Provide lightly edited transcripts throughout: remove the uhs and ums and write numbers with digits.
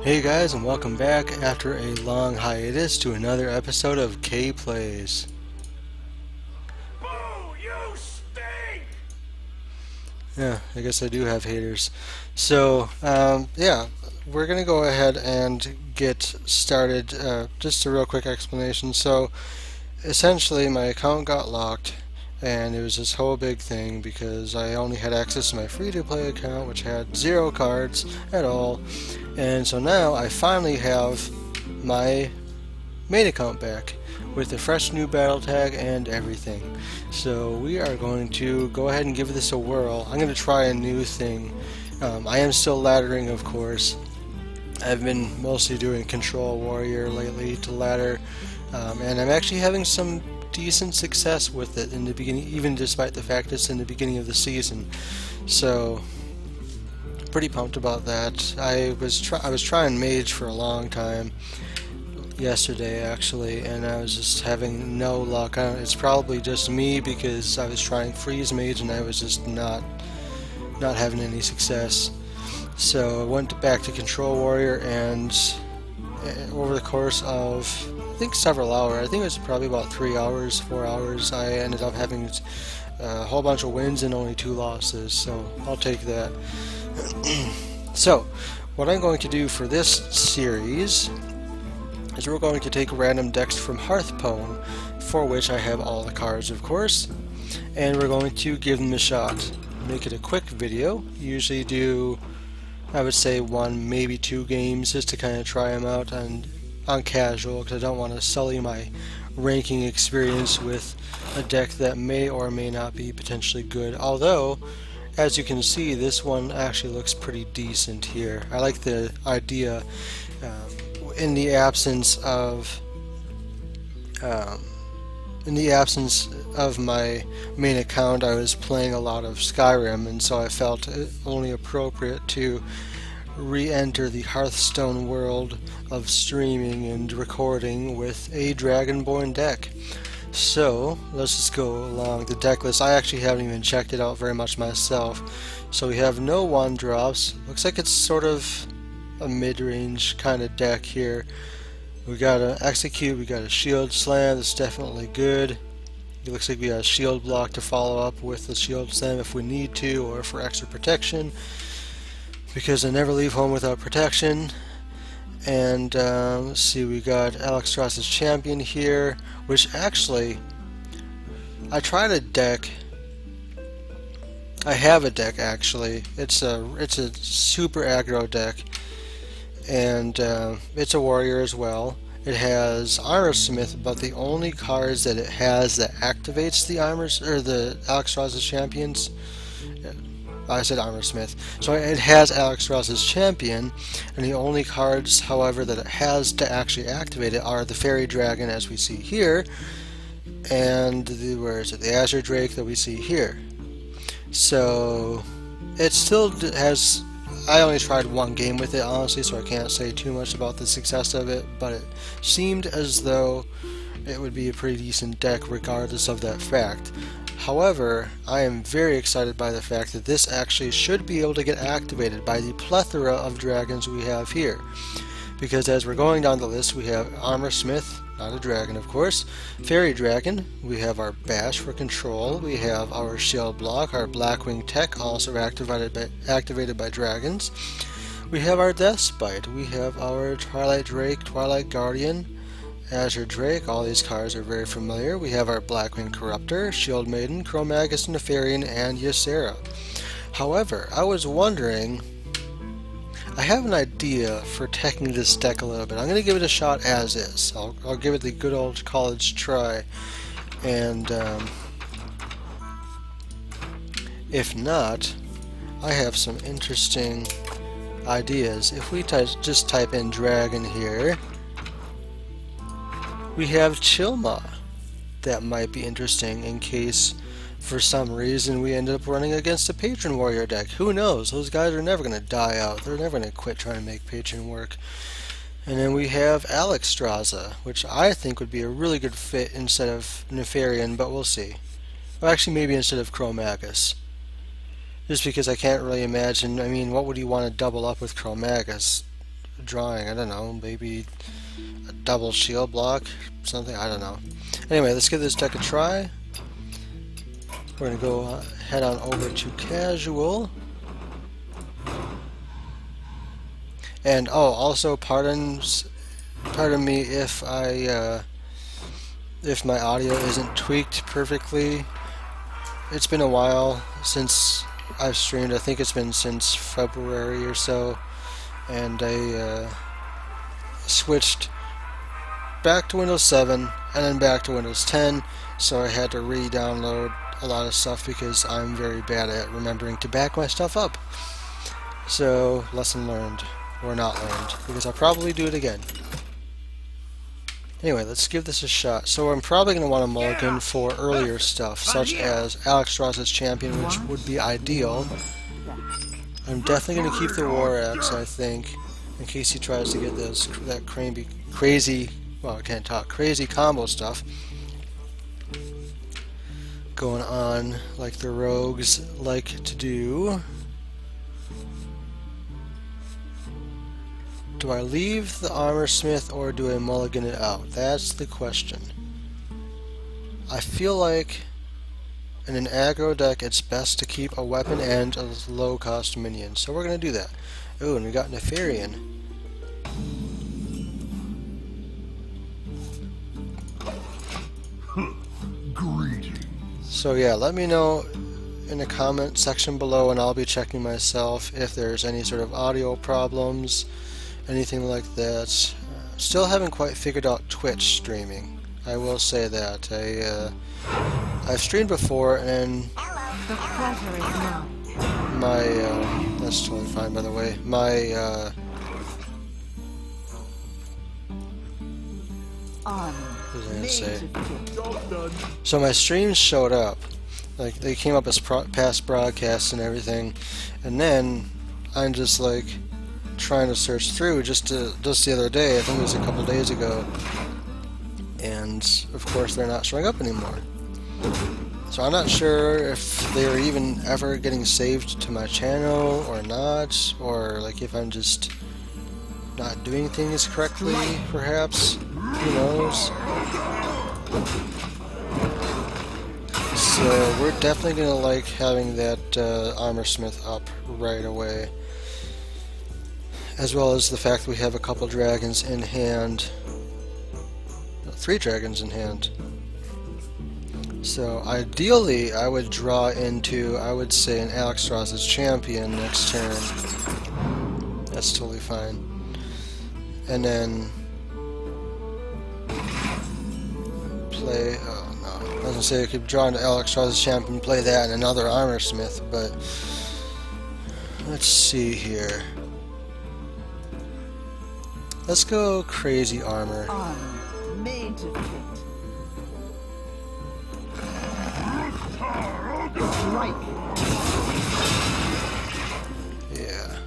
Hey guys, and welcome back after a long hiatus to another episode of K Plays. Boo! You stink! Yeah, I guess I do have haters. Yeah, we're gonna go ahead and get started. Just a real quick explanation. So, essentially, my account got locked, and it was this whole big thing because I only had access to my free-to-play account, which had zero cards at all. And so now I finally have my main account back with a fresh new battle tag and everything. So we are going to go ahead and give this a whirl. I'm going to try a new thing. I am still laddering, of course. I've been mostly doing Control Warrior lately to ladder, and I'm actually having some decent success with it in the beginning, even despite the fact it's in the beginning of the season. So pretty pumped about that. I was trying Mage for a long time, yesterday actually, and I was just having no luck. It's probably just me because I was trying Freeze Mage and I was just not having any success. So I went back to Control Warrior, and over the course of I think several hours, I think it was probably about 3 hours, 4 hours, I ended up having a whole bunch of wins and only 2 losses. So I'll take that. So what I'm going to do for this series is we're going to take random decks from Hearthstone, for which I have all the cards, of course, and we're going to give them a shot. Make it a quick video. Usually do, I would say, one, maybe two games just to kind of try them out on casual, because I don't want to sully my ranking experience with a deck that may or may not be potentially good. Although, as you can see, this one actually looks pretty decent here. I like the idea. In the absence of um, in the absence of my main account, I was playing a lot of Skyrim, and so I felt it only appropriate to re-enter the Hearthstone world of streaming and recording with a Dragonborn deck. So let's just go along the deck list. I actually haven't even checked it out very much myself. So we have no one drops. Looks like it's sort of a mid-range kind of deck here. We got a execute, we got a shield slam. That's definitely good. It looks like we got a shield block to follow up with the shield slam if we need to, or for extra protection, because I never leave home without protection. And let's see, we got Alexstrasza's Champion here, which actually I tried a deck. I have a deck actually. It's a super aggro deck, and it's a warrior as well. It has Armor Smith, but the only cards that it has that activates the the Alexstrasza's Champions. I said Armor Smith. So it has Alexstrasza's Champion, and the only cards, however, that it has to actually activate it are the Fairy Dragon, as we see here, and where is it? The Azure Drake that we see here. So it still has. I only tried one game with it, honestly, so I can't say too much about the success of it, but it seemed as though it would be a pretty decent deck regardless of that fact. However, I am very excited by the fact that this actually should be able to get activated by the plethora of dragons we have here. Because as we're going down the list, we have Armor Smith, not a dragon of course, Fairy Dragon, we have our Bash for control, we have our Shield Block, our Blackwing Tech, also activated by dragons, we have our Deathbite, we have our Twilight Drake, Twilight Guardian, Azure Drake, all these cards are very familiar. We have our Blackwing Corruptor, Shield Maiden, Cro-Magus, Nefarian, and Ysera. However, I was wondering, I have an idea for teching this deck a little bit. I'm going to give it a shot as is. I'll give it the good old college try. And if not, I have some interesting ideas. If we just type in Dragon here, we have Chilma. That might be interesting in case for some reason we ended up running against a Patron Warrior deck. Who knows? Those guys are never going to die out. They're never going to quit trying to make Patron work. And then we have Alexstrasza, which I think would be a really good fit instead of Nefarian, but we'll see. Well, actually, maybe instead of Cro-Magus. Just because I can't really imagine, I mean, what would you want to double up with Cro-Magus? drawing. I don't know, maybe a double shield block, something, I don't know. Anyway, let's give this deck a try. We're going to go head on over to casual. And also pardon me if if my audio isn't tweaked perfectly. It's been a while since I've streamed. I think it's been since February or so, and I switched back to Windows 7 and then back to Windows 10, so I had to re-download a lot of stuff because I'm very bad at remembering to back my stuff up. So, lesson learned, or not learned, because I'll probably do it again. Anyway, let's give this a shot. So I'm probably going to want to mulligan for earlier stuff, such as Alexstrasza's Champion, which would be ideal. I'm definitely going to keep the War Axe, I think, in case he tries to get that crazy, well, I can't talk, crazy combo stuff going on, like the rogues like to do. Do I leave the Armor Smith or do I mulligan it out? That's the question. I feel like in an aggro deck it's best to keep a weapon and a low cost minion. So we're going to do that. Ooh, and we got Nefarian. Greetings. So yeah, let me know in the comment section below and I'll be checking myself if there's any sort of audio problems. Anything like that. Still haven't quite figured out Twitch streaming. I will say that. I've streamed before and The pleasure is mine. my that's totally fine by the way. My On. what was I gonna say? Job done. So my streams showed up. Like they came up as past broadcasts and everything, and then I'm just like trying to search through just the other day, I think it was a couple days ago, and of course they're not showing up anymore. So I'm not sure if they're even ever getting saved to my channel or not, or like if I'm just not doing things correctly, perhaps. Who knows? So we're definitely gonna like having that Armor Smith up right away. As well as the fact that we have a couple dragons in hand. 3 dragons in hand. So ideally I would draw into, I would say, an Alexstrasza's Champion next turn. That's totally fine. And then play, oh no, I was gonna say I could draw into Alexstrasza's Champion, play that and another Armor Smith, but let's see here. Let's go Crazy Armor. On. Made to fit. Strike. Yeah.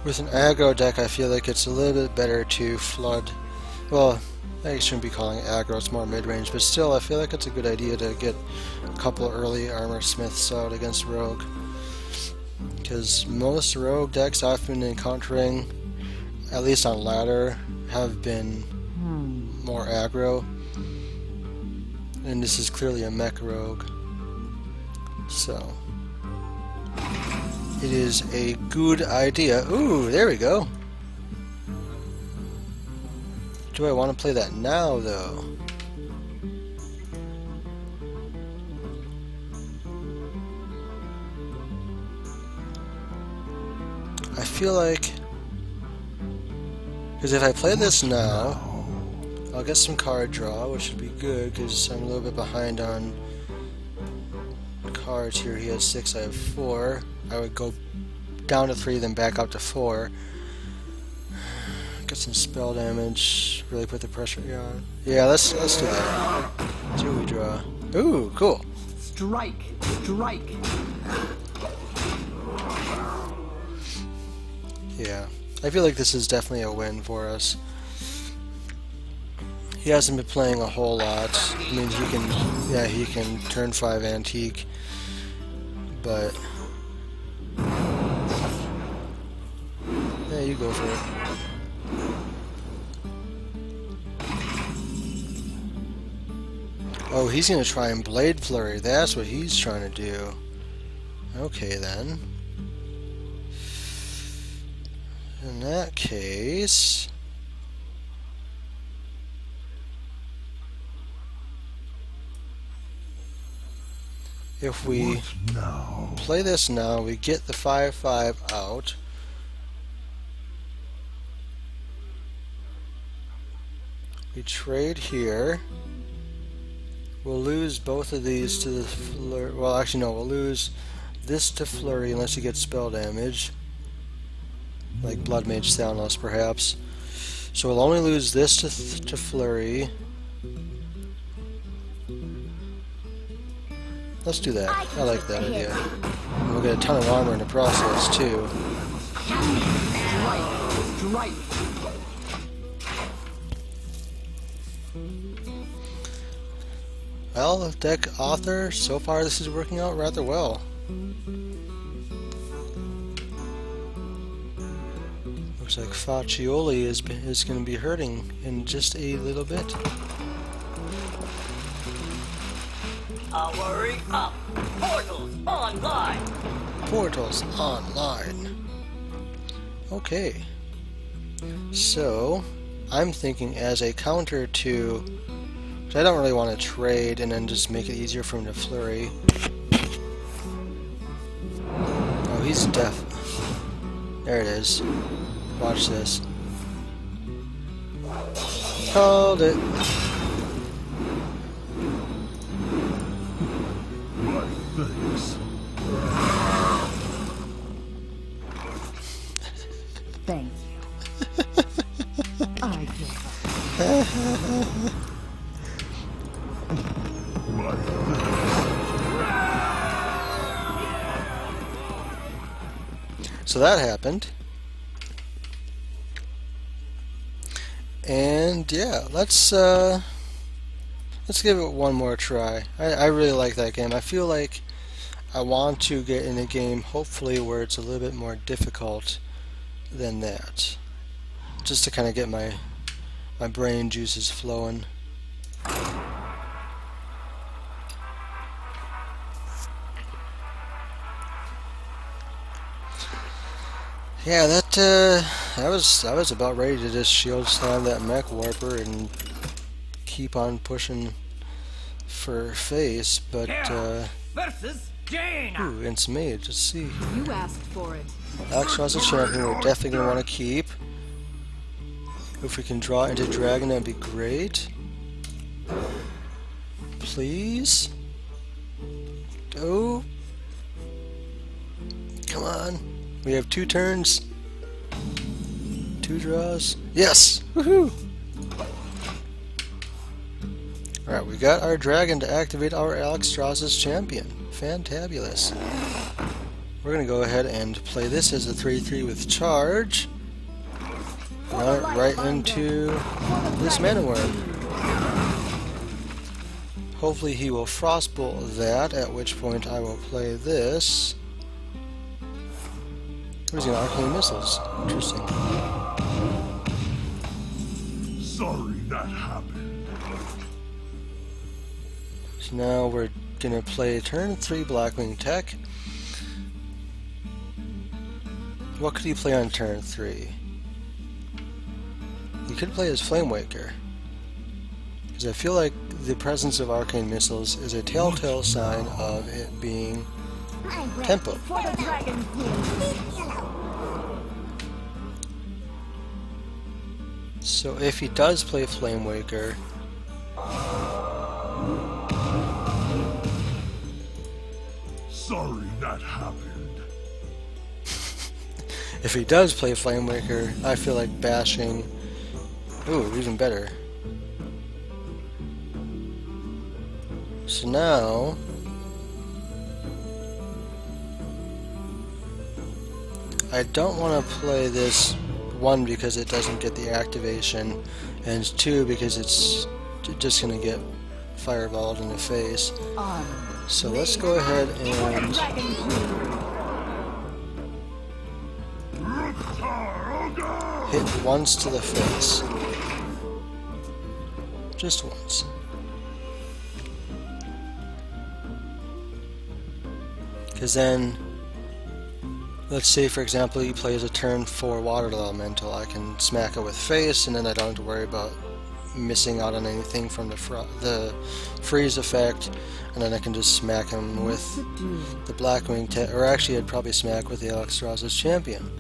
With an aggro deck, I feel like it's a little bit better to flood. Well, I shouldn't be calling it aggro, it's more mid-range, but still, I feel like it's a good idea to get a couple early Armor Smiths out against Rogue. Because most Rogue decks I've been encountering, at least on ladder, have been more aggro. And this is clearly a mech Rogue. So it is a good idea. Ooh, there we go. Do I want to play that now, though? I feel like, because if I play this now, I'll get some card draw, which would be good, because I'm a little bit behind on cards here. He has 6, I have 4. I would go down to 3, then back up to 4. Get some spell damage, really put the pressure on. Yeah, let's do that. See what we draw. Ooh, cool. Strike. Strike. Yeah, I feel like this is definitely a win for us. He hasn't been playing a whole lot. I mean, he can turn 5 Antique, but yeah, you You go for it. Oh, he's gonna try and Blade Flurry. That's what he's trying to do. Okay, then. In that case... if we Now. play this now, we get the 5/5 out. We trade here. We'll lose both of these to the flurry. Well, actually, no, we'll lose this to flurry unless he gets spell damage. Like Blood Mage Thanos, perhaps. So we'll only lose this to flurry. Let's do that. I like that idea. And we'll get a ton of armor in the process, too. Strike. Well, deck author, so far this is working out rather well. Looks like Faccioli is going to be hurting in just a little bit. Powering up! Portals online! Portals online. Okay. So, I'm thinking as a counter to... I don't really want to trade and then just make it easier for him to flurry. Oh, he's deaf. There it is. Watch this. Called it. My thanks. Thank you. I give up. My thanks. So that happened. And yeah, let's give it one more try. I really like that game. I feel like I want to get in a game hopefully where it's a little bit more difficult than that. Just to kind of get my brain juices flowing. Yeah, I was about ready to just shield slam that mech warper and keep on pushing for face, but Versus Jaina! ooh, it's made. Let's see. You asked for it. Alexstrasza champion, we're definitely gonna want to keep. If we can draw into dragon, that'd be great. Please. Oh. Come on. We have 2 turns. 2 draws. Yes! Woohoo! Alright, we got our dragon to activate our Alexstrasza's champion. Fantabulous. We're gonna go ahead and play this as a 3/3 with charge. Right into this Mana Wyrm. Hopefully he will Frostbolt that, at which point I will play this. Using Arcane Missiles. Interesting. Sorry that happened. So now we're gonna play turn 3 Blackwing Tech. What could he play on turn 3? He could play his Flamewaker. Because I feel like the presence of Arcane Missiles is a telltale sign of it being tempo. For the dragon queen. So if he does play Flamewaker, Sorry that happened. if he does play Flamewaker, I feel like bashing. Ooh, even better. So now I don't want to play this, 1 because it doesn't get the activation, and 2 because it's just going to get fireballed in the face. On. So let's go ahead and Dragon queen. Ruktar Oga! hit once to the face. Just once. Because then, let's say for example he plays a turn 4 water elemental, I can smack it with face, and then I don't have to worry about missing out on anything from the freeze effect, and then I can just smack him with the Blackwing, or actually I'd probably smack with the Alexstrasza's champion.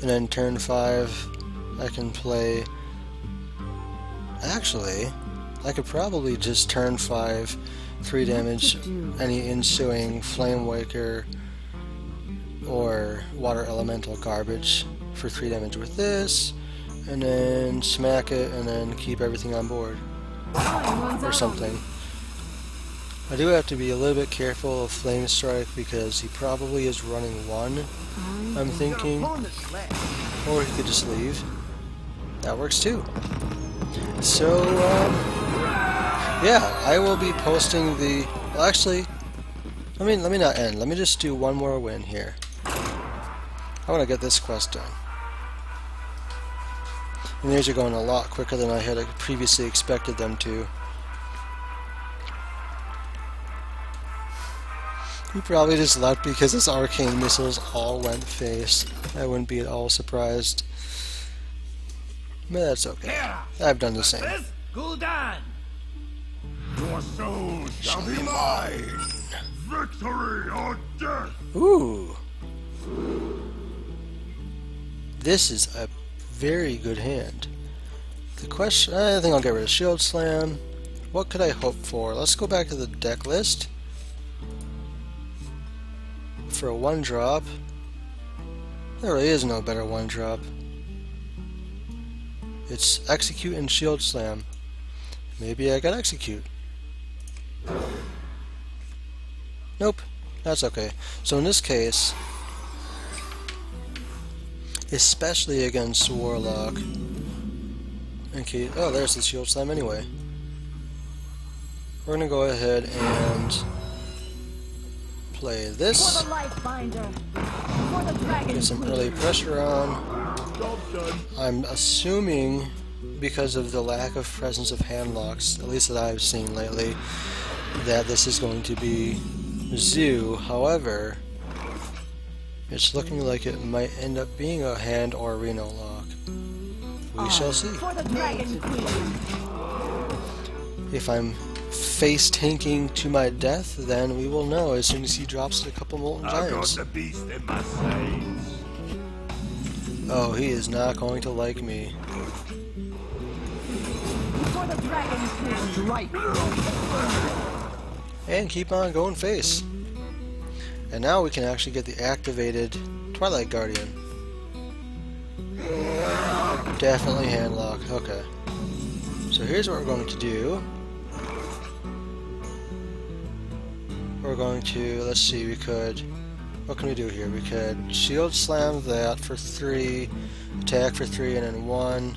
And then turn 5 I can play, actually I could probably just turn 5 3 damage any ensuing Flame Waker or Water Elemental garbage for 3 damage with this, and then smack it and then keep everything on board or something. I do have to be a little bit careful of Flame Strike because he probably is running 1, I'm thinking, or he could just leave. That works too. So yeah, I will be posting the, well, actually let me not end, let me just do one more win here. I want to get this quest done. And these are going a lot quicker than I had previously expected them to. He probably just left because his arcane missiles all went face. I wouldn't be at all surprised. But that's okay. I've done the same. Versus Gul'dan. Your soul shall be mine. Victory or death. Ooh. This is a very good hand. The question, I think I'll get rid of Shield Slam. What could I hope for? Let's go back to the deck list. For a 1-drop, there really is no better 1-drop. It's Execute and Shield Slam. Maybe I got Execute. Nope, that's okay. So in this case, especially against Warlock, okay, oh, there's the Shield Slam anyway. We're gonna go ahead and play this. For the Lifebinder. For the Dragon Get some Queen. early pressure on. I'm assuming, because of the lack of presence of handlocks, at least that I've seen lately, that this is going to be Zoo. However, it's looking like it might end up being a hand or a Reno lock. We shall see. For the Dragon Queen. If I'm face tanking to my death, then we will know as soon as he drops a couple Molten I got Giants. the beast in my veins. Oh, he is not going to like me. For the Dragon Queen. Strike. And keep on going face. And now we can actually get the activated Twilight Guardian. Definitely handlock. Okay. So here's what we're going to do. We're going to, let's see, we could, what can we do here? We could Shield Slam that for 3, attack for 3, and then 1.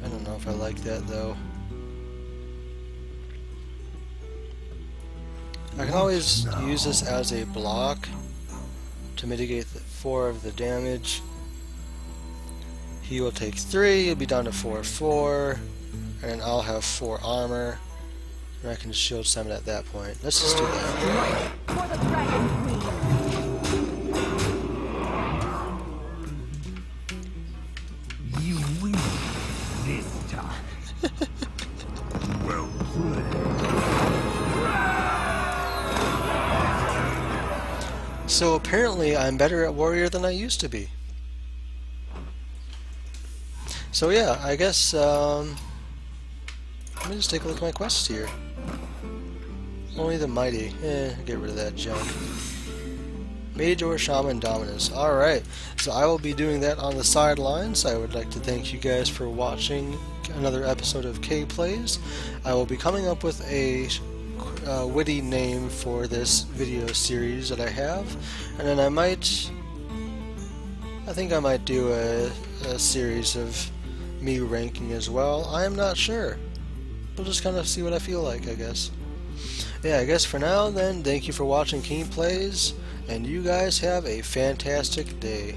I don't know if I like that though. I can always use this as a block to mitigate 4 of the damage. He will take 3, he'll be down to 4/4, and then I'll have 4 armor. And I can just Shield Summon at that point. Let's just do that. For the Dragon Queen. You win this time. Well played. So apparently I'm better at Warrior than I used to be. So yeah, I guess, let me just take a look at my quests here. Only the Mighty. Get rid of that junk. Mage or Shaman Dominus. Alright, so I will be doing that on the sidelines. I would like to thank you guys for watching another episode of K Plays. I will be coming up with a witty name for this video series that I have, and then I think I might do a series of me ranking as well. I am not sure. We'll just kind of see what I feel like, I guess. Yeah, I guess for now then, thank you for watching King Plays, and you guys have a fantastic day.